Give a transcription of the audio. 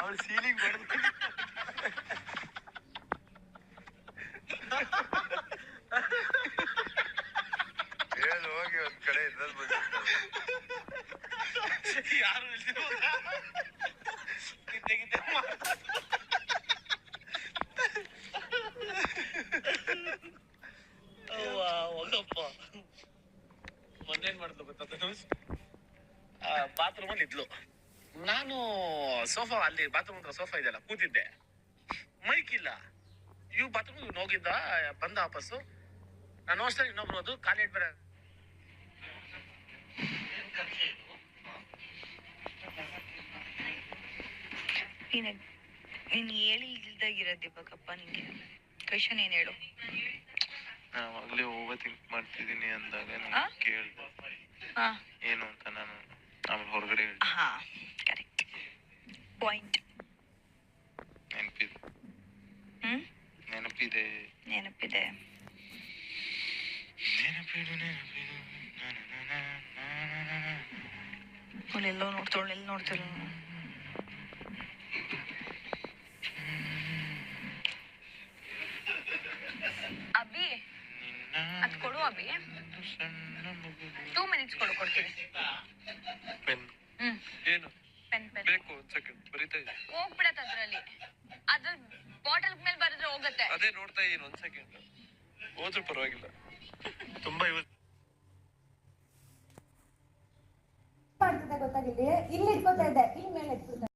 ಅವಳು ಸೀಲಿಂಗ್ ಹೊಡೆದು ಹೇಳಿ ಹೋಗಿ ಒಂದ್ ಕಡೆ ಇದ್ದಲ್ಲಿ ಬಂದಿರ್ತಾರೆ. ಯಾರು ಹೋಗಪ್ಪ. ಮೊನ್ನೇನ್ ಮಾಡಿದ್ಲು ಗೊತ್ತಾ ಬಾತ್ರೂಮ್ ಅಲ್ಲಿ ಇದ್ಲು. ನಾನು ಸೋಫಾ ಅಲ್ಲಿ ಬಾತ್ರೂಮ್ ಹತ್ರ ಸೋಫಾ ಇದೆಯಲ್ಲ ಕೂತಿದ್ದೆ. ಮೈಕ್ ಇಲ್ಲ. ಇವ್ ಬಾತ್ರೂಮ್ ಹೋಗಿದ್ದ ಬಂದ ವಾಪಸ್ಸು. ನಾನು ಅಷ್ಟೇ ಇನ್ನೊಬ್ರು ಅದು ಕಾಲೇಜ್ ಬೇರೆ. ನೀನ್ ಹೇಳಿ ಇಲ್ದಾಗಿರೋದು ಇವಾಗಪ್ಪ. ನಿಂಗೆ ಕ್ವೆಶನ್ ಏನ್ ಹೇಳು. ನಾವಾಗ್ಲೇ ಓವರ್ ಥಿಂಕ್ ಮಾಡ್ತಿದೀನಿ ಅಂದಾಗ ಕೇಳ್ದೆ ಏನು ಅಂತ. ನಾನು ಆಮೇಲೆ ಹೊರಗಡೆ ಹೇಳ್ದೆ. ಹಾ ಕರೆಕ್ಟ್ ಪಾಯಿಂಟ್. ನೆನಪಿದೆ ನೆನಪಿದೆ ನೆನಪಿದೆ ನೆನಪಿದು ನೆನಪಿದು. ಎಲ್ಲೋ ನೋಡ್ತಾಳೆ, ಎಲ್ಲಿ ನೋಡ್ತಾಳೆ. ಅಭಿ ಅದ್ ಕೊಡು ಅಭಿ. 2 minutes ಕೊಡ್ತೀನಿ. ಪೆನ್ ಏನು ಪೆನ್ ಬೇಕು? ಒಂದ್ ಸೆಕೆಂಡ್ ಬರೀತಾ ಇದ್ದೀನಿ. ಹೋಗ್ಬಿಡತ್ತೆ ಅದ್ರಲ್ಲಿ. ಅದ್ರ ಬಾಟಲ್ ಮೇಲೆ ಬರೆದ್ರೆ ಹೋಗತ್ತೆ. ಅದೇ ನೋಡ್ತಾ ಇದೀನಿ. ಒಂದ್ ಸೆಕೆಂಡ್ ಹೋದ್ರೂ ಪರವಾಗಿಲ್ಲ. ತುಂಬಾ ಮಾಡ್ತಿದ್ದೆ ಗೊತ್ತಾಗಿದ್ದೆ. ಇಲ್ಲಿ ಇಟ್ಕೋತಾ ಇದ್ದೆ, ಇಲ್ಲಿ ಮೇಲೆ ಇಟ್ಬಿಡ್ತಾರೆ.